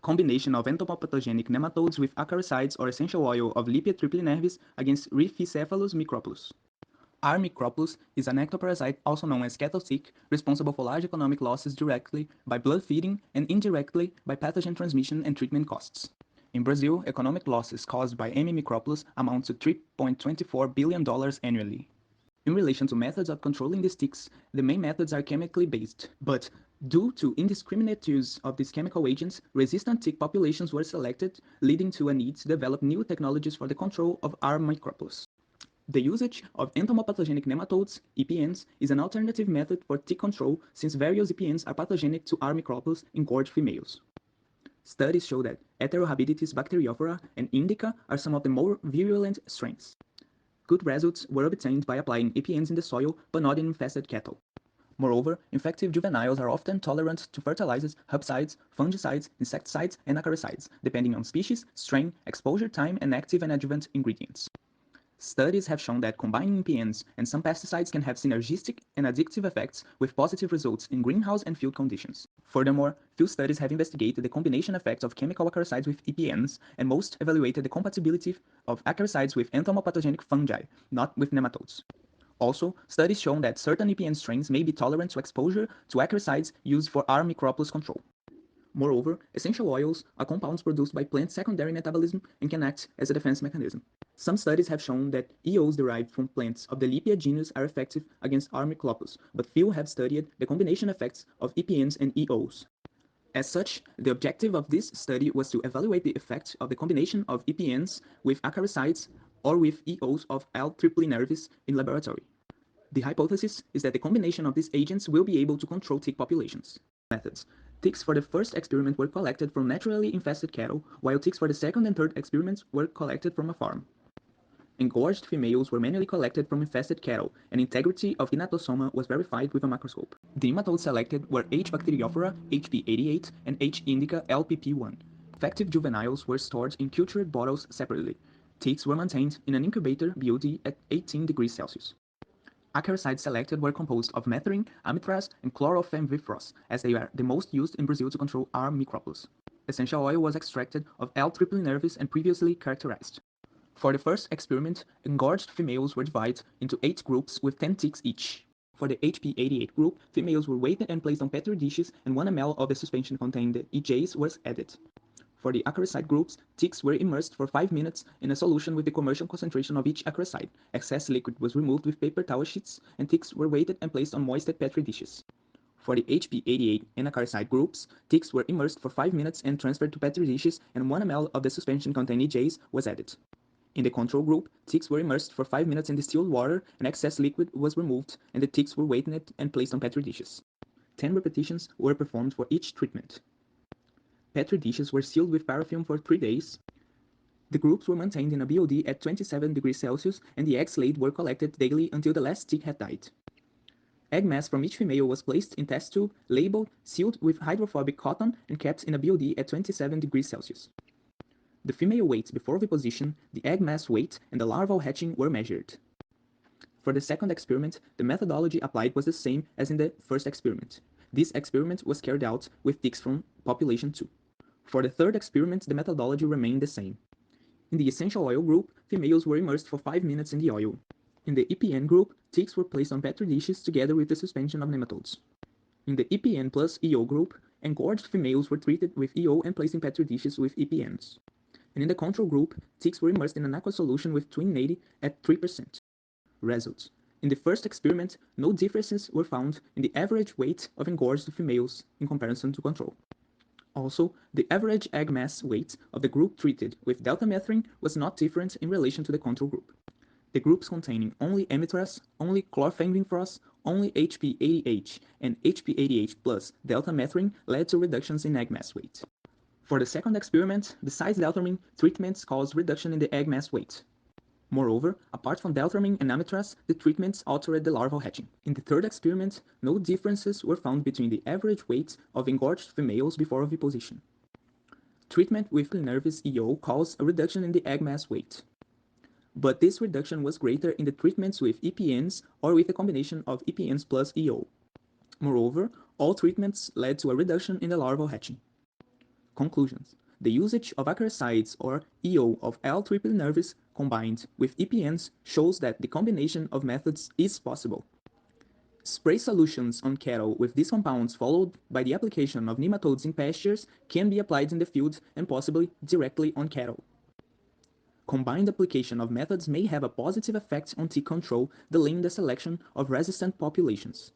combination of entomopathogenic nematodes with acaricides or essential oil of Lipia triplinervis against Rhipicephalus microplus. R. microplus is an ectoparasite also known as cattle tick, responsible for large economic losses directly by blood feeding and indirectly by pathogen transmission and treatment costs. In Brazil, economic losses caused by M. microplus amount to $3.24 billion annually. In relation to methods of controlling these ticks, the main methods are chemically based, but due to indiscriminate use of these chemical agents, resistant tick populations were selected, leading to a need to develop new technologies for the control of R. microplus. The usage of entomopathogenic nematodes, EPNs, is an alternative method for tick control since various EPNs are pathogenic to R. microplus in gorged females. Studies show that Heterohabiditis bacteriophora and indica are some of the more virulent strains. Good results were obtained by applying EPNs in the soil but not in infested cattle. Moreover, infective juveniles are often tolerant to fertilizers, herbicides, fungicides, insecticides, and acaricides, depending on species, strain, exposure time, and active and adjuvant ingredients. Studies have shown that combining EPNs and some pesticides can have synergistic and addictive effects with positive results in greenhouse and field conditions. Furthermore, few studies have investigated the combination effects of chemical acaricides with EPNs, and most evaluated the compatibility of acaricides with entomopathogenic fungi, not with nematodes. Also, studies show that certain EPN strains may be tolerant to exposure to acaricides used for R. microplus control. Moreover, essential oils are compounds produced by plant secondary metabolism and can act as a defense mechanism. Some studies have shown that EOs derived from plants of the Lipia genus are effective against R. microplus, but few have studied the combination effects of EPNs and EOs. As such, the objective of this study was to evaluate the effect of the combination of EPNs with acaricides or with EOs of L. triplinervis in laboratory. The hypothesis is that the combination of these agents will be able to control tick populations. Methods. Ticks for the first experiment were collected from naturally infested cattle, while ticks for the second and third experiments were collected from a farm. Engorged females were manually collected from infested cattle, and integrity of gnatosoma was verified with a microscope. The nematodes selected were H. bacteriophora, HP88, and H. indica, LPP1. Effective juveniles were stored in cultured bottles separately. Ticks were maintained in an incubator BOD at 18 degrees Celsius. Acaricides selected were composed of methrin, amitraz, and chlorofenvifros, as they are the most used in Brazil to control R. microplus. Essential oil was extracted of L. triplinervis and previously characterized. For the first experiment, engorged females were divided into 8 groups with 10 ticks each. For the HP88 group, females were weighted and placed on petri dishes, and 1 ml of the suspension containing the EJs was added. For the acaricide groups, ticks were immersed for 5 minutes in a solution with the commercial concentration of each acaricide. Excess liquid was removed with paper towel sheets, and ticks were weighted and placed on moisted petri dishes. For the HP88 and acaricide groups, ticks were immersed for 5 minutes and transferred to petri dishes, and 1 ml of the suspension containing EJs was added. In the control group, ticks were immersed for 5 minutes in distilled water, and excess liquid was removed, and the ticks were weighted and placed on petri dishes. 10 repetitions were performed for each treatment. Petri dishes were sealed with paraffin for 3 days. The groups were maintained in a BOD at 27 degrees Celsius, and the eggs laid were collected daily until the last tick had died. Egg mass from each female was placed in test tube, labeled, sealed with hydrophobic cotton, and kept in a BOD at 27 degrees Celsius. The female weight before oviposition, the egg mass weight, and the larval hatching were measured. For the second experiment, the methodology applied was the same as in the first experiment. This experiment was carried out with ticks from population 2. For the third experiment, the methodology remained the same. In the essential oil group, females were immersed for 5 minutes in the oil. In the EPN group, ticks were placed on petri dishes together with the suspension of nematodes. In the EPN plus EO group, engorged females were treated with EO and placed in petri dishes with EPNs. And in the control group, ticks were immersed in an aqua solution with twin at 3%. Results. In the first experiment, no differences were found in the average weight of engorged females in comparison to control. Also, the average egg mass weight of the group treated with deltamethrin was not different in relation to the control group. The groups containing only amitraz, only chlorfenvifros, only HP88 and HP88 plus deltamethrin led to reductions in egg mass weight. For the second experiment, besides deltamethrin, treatments caused reduction in the egg mass weight. Moreover, apart from deltamethrin and amitraz, the treatments altered the larval hatching. In the third experiment, no differences were found between the average weight of engorged females before oviposition. Treatment with triplinervis EO caused a reduction in the egg mass weight. But this reduction was greater in the treatments with EPNs or with a combination of EPNs plus EO. Moreover, all treatments led to a reduction in the larval hatching. Conclusions. The usage of acaricides or EO of L-triple nervus combined with EPNs shows that the combination of methods is possible. Spray solutions on cattle with these compounds followed by the application of nematodes in pastures can be applied in the field and possibly directly on cattle. Combined application of methods may have a positive effect on tick control, delaying the selection of resistant populations.